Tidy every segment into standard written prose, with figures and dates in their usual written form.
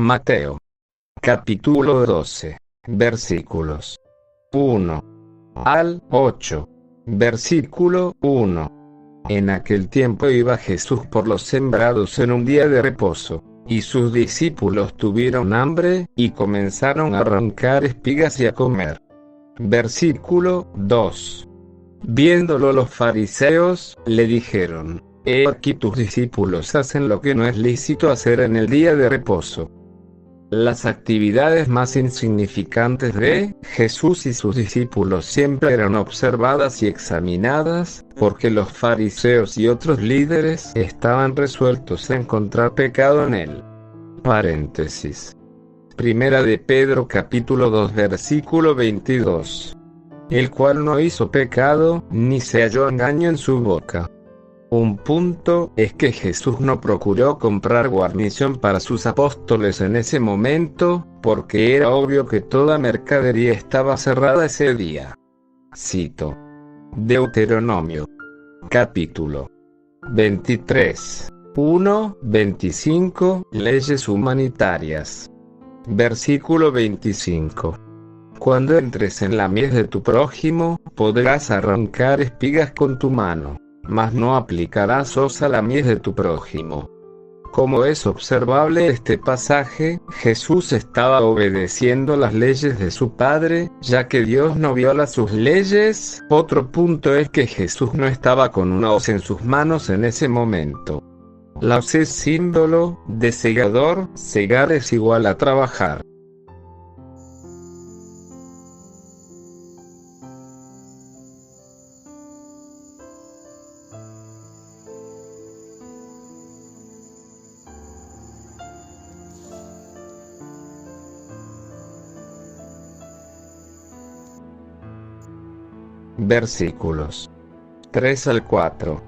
Mateo, capítulo 12, versículos 1 al 8. Versículo 1. En aquel tiempo iba Jesús por los sembrados en un día de reposo, y sus discípulos tuvieron hambre, y comenzaron a arrancar espigas y a comer. Versículo 2. Viéndolo los fariseos, le dijeron: He aquí tus discípulos hacen lo que no es lícito hacer en el día de reposo. Las actividades más insignificantes de Jesús y sus discípulos siempre eran observadas y examinadas, porque los fariseos y otros líderes estaban resueltos a encontrar pecado en él. Paréntesis. Primera de Pedro capítulo 2 versículo 22. El cual no hizo pecado, ni se halló engaño en su boca. Un punto es que Jesús no procuró comprar guarnición para sus apóstoles en ese momento, porque era obvio que toda mercadería estaba cerrada ese día. Cito. Deuteronomio. Capítulo 23. 1-25. Leyes humanitarias. Versículo 25. Cuando entres en la mies de tu prójimo, podrás arrancar espigas con tu mano, mas no aplicarás hoz a la mies de tu prójimo. Como es observable este pasaje, Jesús estaba obedeciendo las leyes de su Padre, ya que Dios no viola sus leyes. Otro punto es que Jesús no estaba con una hoz en sus manos en ese momento. La hoz es símbolo de segador, segar es igual a trabajar. Versículos 3 al 4.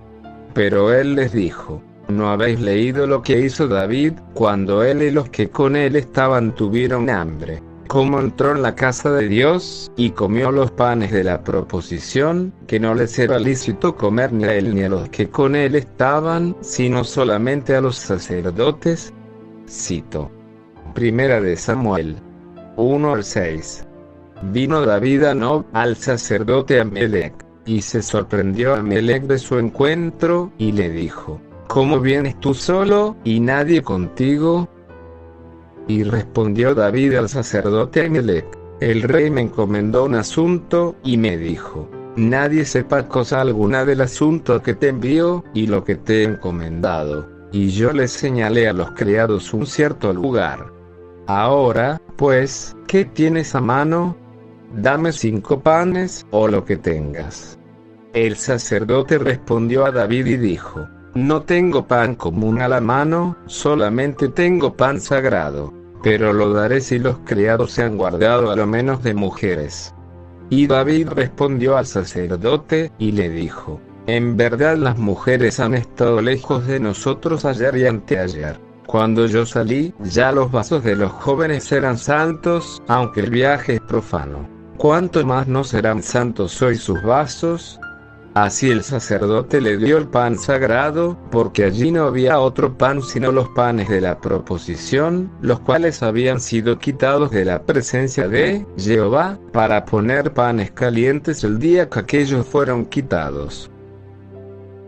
Pero él les dijo: ¿No habéis leído lo que hizo David, cuando él y los que con él estaban tuvieron hambre? Cómo entró en la casa de Dios, y comió los panes de la proposición, que no les era lícito comer ni a él ni a los que con él estaban, sino solamente a los sacerdotes. Cito. Primera de Samuel 1 al 6. Vino David a Nob, al sacerdote Amelec, y se sorprendió Amelec de su encuentro, y le dijo: ¿Cómo vienes tú solo, y nadie contigo? Y respondió David al sacerdote Amelec: El rey me encomendó un asunto, y me dijo: Nadie sepa cosa alguna del asunto que te envío, y lo que te he encomendado. Y yo le señalé a los criados un cierto lugar. Ahora, pues, ¿qué tienes a mano? Dame 5 panes, o lo que tengas. El sacerdote respondió a David y dijo: No tengo pan común a la mano, solamente tengo pan sagrado, pero lo daré si los criados se han guardado a lo menos de mujeres. Y David respondió al sacerdote, y le dijo: En verdad las mujeres han estado lejos de nosotros ayer y anteayer. Cuando yo salí, ya los vasos de los jóvenes eran santos, aunque el viaje es profano. ¿Cuánto más no serán santos hoy sus vasos? Así el sacerdote le dio el pan sagrado, porque allí no había otro pan sino los panes de la proposición, los cuales habían sido quitados de la presencia de Jehová, para poner panes calientes el día que aquellos fueron quitados.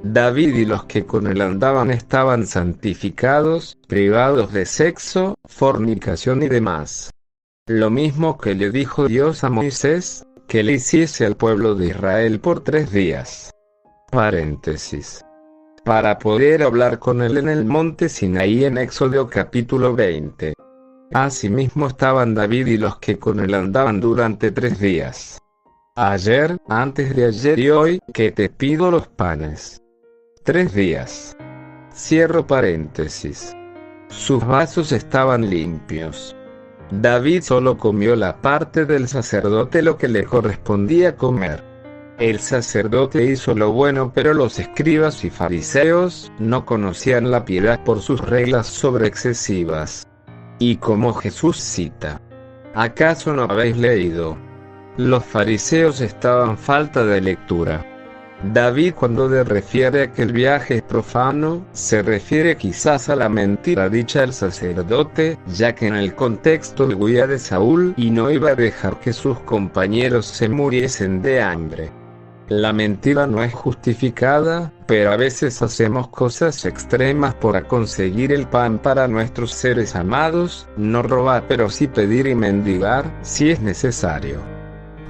David y los que con él andaban estaban santificados, privados de sexo, fornicación y demás. Lo mismo que le dijo Dios a Moisés, que le hiciese al pueblo de Israel por 3 días. Paréntesis. Para poder hablar con él en el monte Sinaí en Éxodo capítulo 20. Asimismo estaban David y los que con él andaban durante 3 días. Ayer, antes de ayer y hoy, que te pido los panes. 3 días. Cierro paréntesis. Sus vasos estaban limpios. David solo comió la parte del sacerdote lo que le correspondía comer. El sacerdote hizo lo bueno, pero los escribas y fariseos no conocían la piedad por sus reglas sobreexcesivas. Y como Jesús cita: ¿Acaso no habéis leído? Los fariseos estaban falta de lectura. David, cuando refiere a que el viaje es profano, se refiere quizás a la mentira dicha al sacerdote, ya que en el contexto huía de Saúl y no iba a dejar que sus compañeros se muriesen de hambre. La mentira no es justificada, pero a veces hacemos cosas extremas para conseguir el pan para nuestros seres amados, no robar pero sí pedir y mendigar, si es necesario.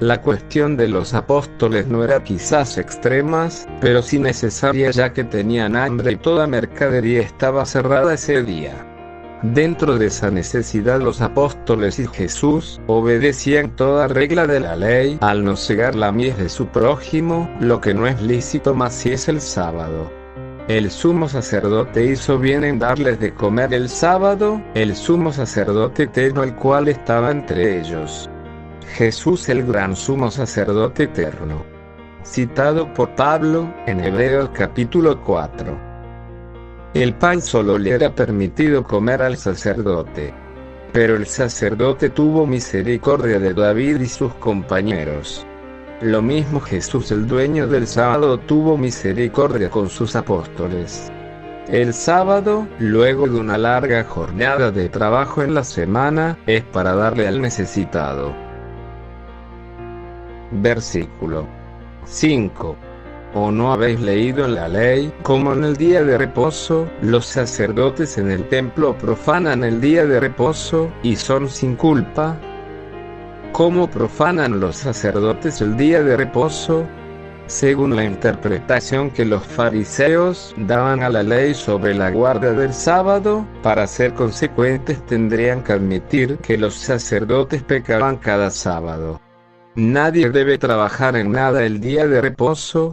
La cuestión de los apóstoles no era quizás extremas, pero sí necesaria, ya que tenían hambre y toda mercadería estaba cerrada ese día. Dentro de esa necesidad, los apóstoles y Jesús obedecían toda regla de la ley al no cegar la mies de su prójimo, lo que no es lícito más si es el sábado. El sumo sacerdote hizo bien en darles de comer el sábado, el sumo sacerdote eterno, el cual estaba entre ellos. Jesús, el gran sumo sacerdote eterno. Citado por Pablo, en Hebreos capítulo 4. El pan solo le era permitido comer al sacerdote. Pero el sacerdote tuvo misericordia de David y sus compañeros. Lo mismo Jesús, el dueño del sábado, tuvo misericordia con sus apóstoles. El sábado, luego de una larga jornada de trabajo en la semana, es para darle al necesitado. Versículo 5. ¿O no habéis leído en la ley, como en el día de reposo, los sacerdotes en el templo profanan el día de reposo, y son sin culpa? ¿Cómo profanan los sacerdotes el día de reposo? Según la interpretación que los fariseos daban a la ley sobre la guardia del sábado, para ser consecuentes tendrían que admitir que los sacerdotes pecaban cada sábado. Nadie debe trabajar en nada el día de reposo.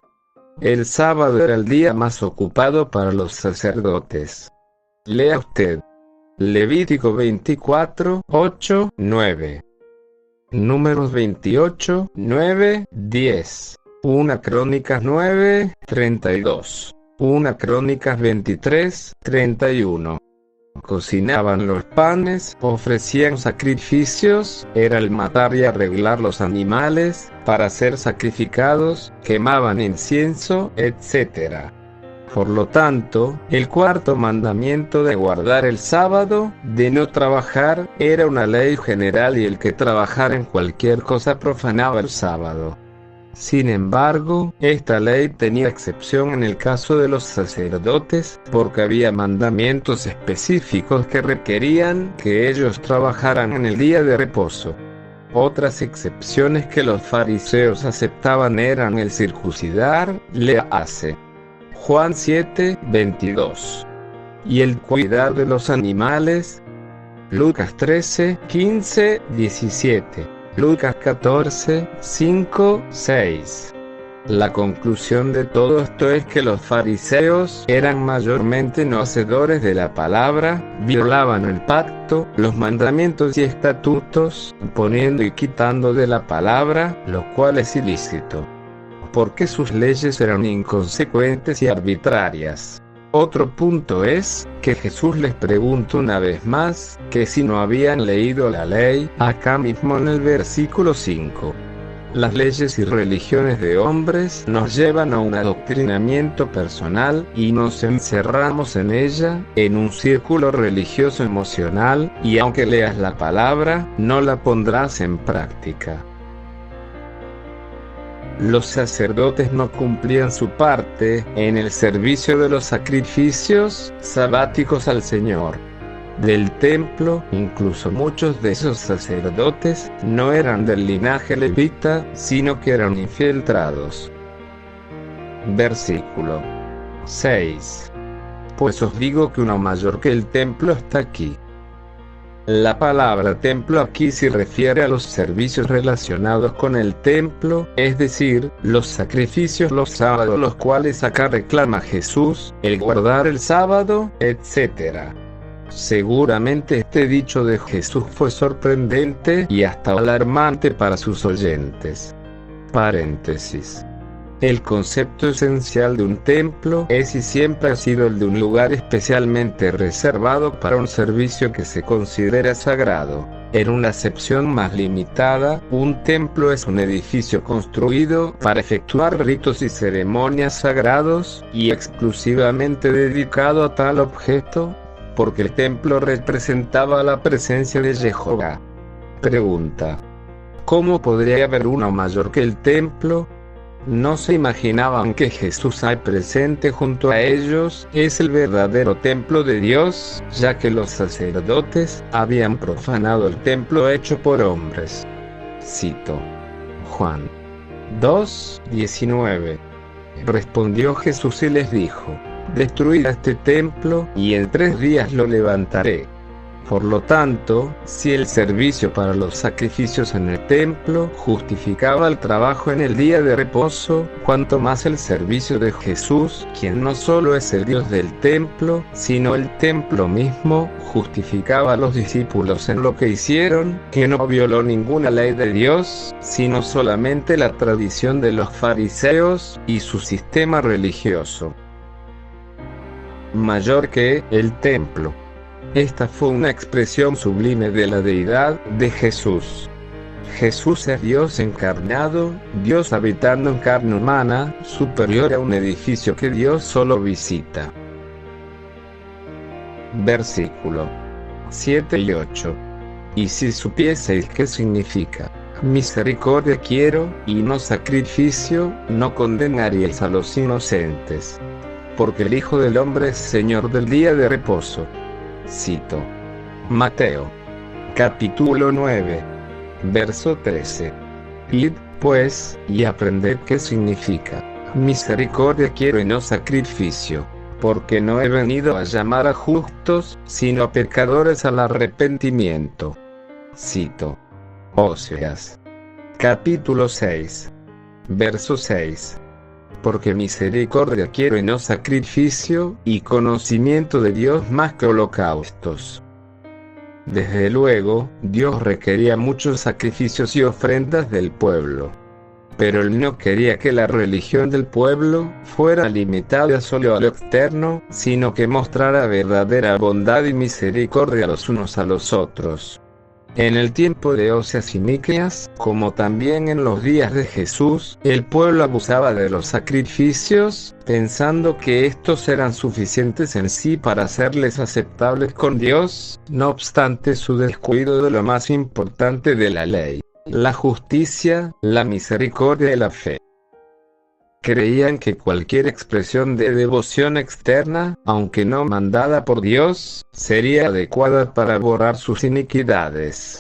El sábado era el día más ocupado para los sacerdotes. Lea usted Levítico 24, 8, 9. Números 28, 9, 10. 1 Crónicas 9, 32. 1 Crónicas 23, 31. Cocinaban los panes, ofrecían sacrificios, era el matar y arreglar los animales, para ser sacrificados, quemaban incienso, etc. Por lo tanto, el cuarto mandamiento de guardar el sábado, de no trabajar, era una ley general y el que trabajara en cualquier cosa profanaba el sábado. Sin embargo, esta ley tenía excepción en el caso de los sacerdotes, porque había mandamientos específicos que requerían que ellos trabajaran en el día de reposo. Otras excepciones que los fariseos aceptaban eran el circuncidar, léase Juan 7, 22. Y el cuidar de los animales, Lucas 13, 15, 17. Lucas 14, 5, 6. La conclusión de todo esto es que los fariseos eran mayormente no hacedores de la palabra, violaban el pacto, los mandamientos y estatutos, poniendo y quitando de la palabra, lo cual es ilícito, porque sus leyes eran inconsecuentes y arbitrarias. Otro punto es que Jesús les pregunta una vez más que si no habían leído la ley, acá mismo en el versículo 5. Las leyes y religiones de hombres nos llevan a un adoctrinamiento personal y nos encerramos en ella, en un círculo religioso emocional, y aunque leas la palabra, no la pondrás en práctica. Los sacerdotes no cumplían su parte en el servicio de los sacrificios sabáticos al Señor del templo. Incluso muchos de esos sacerdotes no eran del linaje levita, sino que eran infiltrados. Versículo 6. Pues os digo que uno mayor que el templo está aquí. La palabra templo aquí se refiere a los servicios relacionados con el templo, es decir, los sacrificios los sábados, los cuales acá reclama Jesús, el guardar el sábado, etc. Seguramente este dicho de Jesús fue sorprendente y hasta alarmante para sus oyentes. Paréntesis. El concepto esencial de un templo es y siempre ha sido el de un lugar especialmente reservado para un servicio que se considera sagrado. En una acepción más limitada, un templo es un edificio construido para efectuar ritos y ceremonias sagrados, y exclusivamente dedicado a tal objeto, porque el templo representaba la presencia de Jehová. Pregunta: ¿cómo podría haber uno mayor que el templo? No se imaginaban que Jesús ahí presente junto a ellos es el verdadero templo de Dios, ya que los sacerdotes habían profanado el templo hecho por hombres. Cito Juan 2:19. Respondió Jesús y les dijo: destruid este templo, y en 3 días lo levantaré. Por lo tanto, si el servicio para los sacrificios en el templo justificaba el trabajo en el día de reposo, cuanto más el servicio de Jesús, quien no solo es el Dios del templo, sino el templo mismo, justificaba a los discípulos en lo que hicieron, que no violó ninguna ley de Dios, sino solamente la tradición de los fariseos y su sistema religioso. Mayor que el templo. Esta fue una expresión sublime de la deidad de Jesús. Jesús es Dios encarnado, Dios habitando en carne humana, superior a un edificio que Dios solo visita. Versículo 7 y 8. Y si supieseis qué significa misericordia quiero, y no sacrificio, no condenaríais a los inocentes. Porque el Hijo del Hombre es Señor del día de reposo. Cito Mateo capítulo 9 verso 13. Id, pues, y aprended qué significa misericordia quiero y no sacrificio, porque no he venido a llamar a justos, sino a pecadores al arrepentimiento. Cito Oseas capítulo 6 verso 6. Porque misericordia quiero y no sacrificio, y conocimiento de Dios más que holocaustos. Desde luego, Dios requería muchos sacrificios y ofrendas del pueblo. Pero Él no quería que la religión del pueblo fuera limitada solo a lo externo, sino que mostrara verdadera bondad y misericordia los unos a los otros. En el tiempo de Oseas y Miqueas, como también en los días de Jesús, el pueblo abusaba de los sacrificios, pensando que estos eran suficientes en sí para hacerles aceptables con Dios, no obstante su descuido de lo más importante de la ley: la justicia, la misericordia y la fe. Creían que cualquier expresión de devoción externa, aunque no mandada por Dios, sería adecuada para borrar sus iniquidades.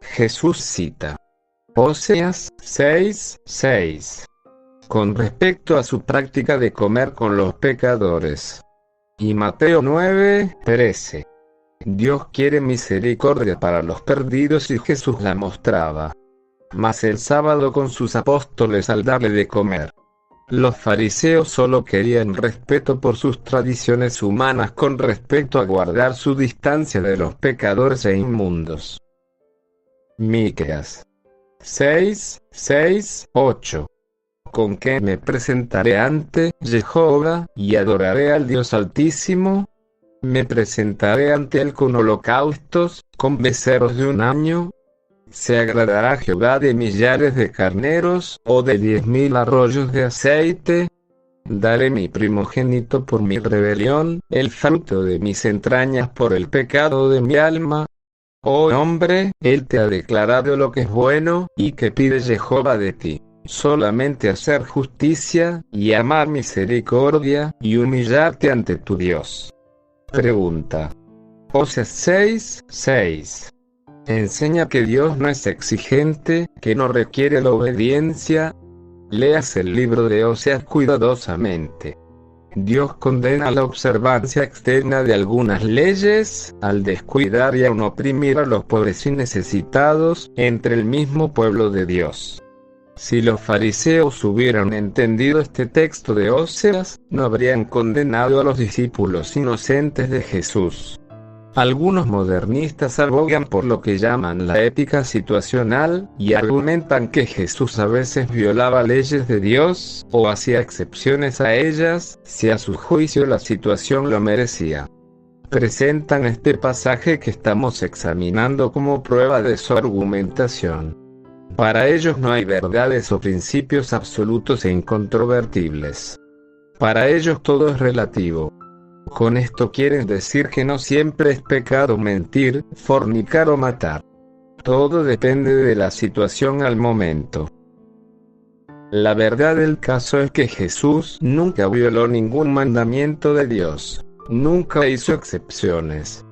Jesús cita Oseas 6:6 con respecto a su práctica de comer con los pecadores, y Mateo 9:13. Dios quiere misericordia para los perdidos y Jesús la mostraba. Mas el sábado con sus apóstoles al darle de comer, los fariseos solo querían respeto por sus tradiciones humanas con respecto a guardar su distancia de los pecadores e inmundos. Miqueas 6:6-8. ¿Con qué me presentaré ante Jehová, y adoraré al Dios Altísimo? Me presentaré ante Él con holocaustos, con becerros de 1 año. ¿Se agradará Jehová de millares de carneros, o de 10,000 arroyos de aceite? Daré mi primogénito por mi rebelión, el fruto de mis entrañas por el pecado de mi alma. Oh hombre, Él te ha declarado lo que es bueno, y que pide Jehová de ti: solamente hacer justicia, y amar misericordia, y humillarte ante tu Dios. Pregunta. Oseas 6:6. Enseña que Dios no es exigente, que no requiere la obediencia. Leas el libro de Oseas cuidadosamente. Dios condena la observancia externa de algunas leyes, al descuidar y aun oprimir a los pobres y necesitados, entre el mismo pueblo de Dios. Si los fariseos hubieran entendido este texto de Oseas, no habrían condenado a los discípulos inocentes de Jesús. Algunos modernistas abogan por lo que llaman la ética situacional, y argumentan que Jesús a veces violaba leyes de Dios, o hacía excepciones a ellas, si a su juicio la situación lo merecía. Presentan este pasaje que estamos examinando como prueba de su argumentación. Para ellos no hay verdades o principios absolutos e incontrovertibles. Para ellos todo es relativo. Con esto quieren decir que no siempre es pecado mentir, fornicar o matar. Todo depende de la situación al momento. La verdad del caso es que Jesús nunca violó ningún mandamiento de Dios. Nunca hizo excepciones.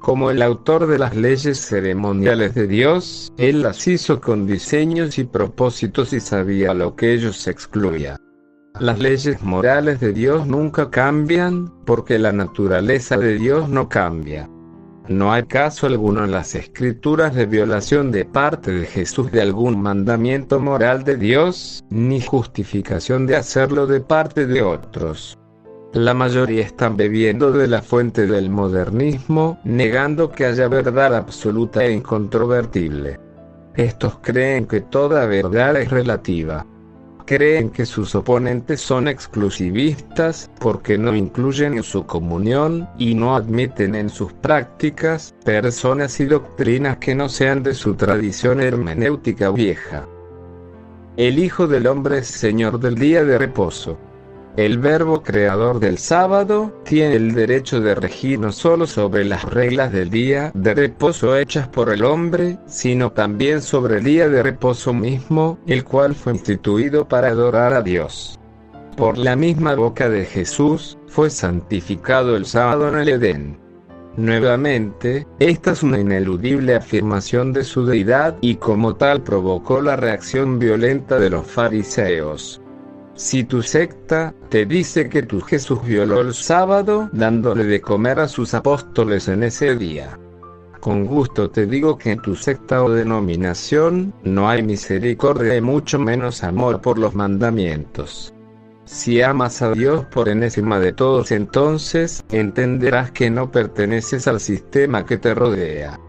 Como el autor de las leyes ceremoniales de Dios, Él las hizo con diseños y propósitos y sabía lo que ellos excluía. Las leyes morales de Dios nunca cambian, porque la naturaleza de Dios no cambia. No hay caso alguno en las Escrituras de violación de parte de Jesús de algún mandamiento moral de Dios, ni justificación de hacerlo de parte de otros. La mayoría están bebiendo de la fuente del modernismo, negando que haya verdad absoluta e incontrovertible. Estos creen que toda verdad es relativa. Creen que sus oponentes son exclusivistas, porque no incluyen en su comunión, y no admiten en sus prácticas, personas y doctrinas que no sean de su tradición hermenéutica vieja. El Hijo del Hombre es Señor del día de reposo. El Verbo creador del sábado tiene el derecho de regir no solo sobre las reglas del día de reposo hechas por el hombre, sino también sobre el día de reposo mismo, el cual fue instituido para adorar a Dios. Por la misma boca de Jesús, fue santificado el sábado en el Edén. Nuevamente, esta es una ineludible afirmación de su deidad y como tal provocó la reacción violenta de los fariseos. Si tu secta te dice que tu Jesús violó el sábado dándole de comer a sus apóstoles en ese día, con gusto te digo que en tu secta o denominación no hay misericordia y mucho menos amor por los mandamientos. Si amas a Dios por encima de todos, entonces entenderás que no perteneces al sistema que te rodea.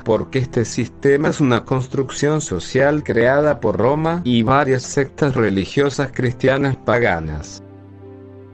Porque este sistema es una construcción social creada por Roma y varias sectas religiosas cristianas paganas.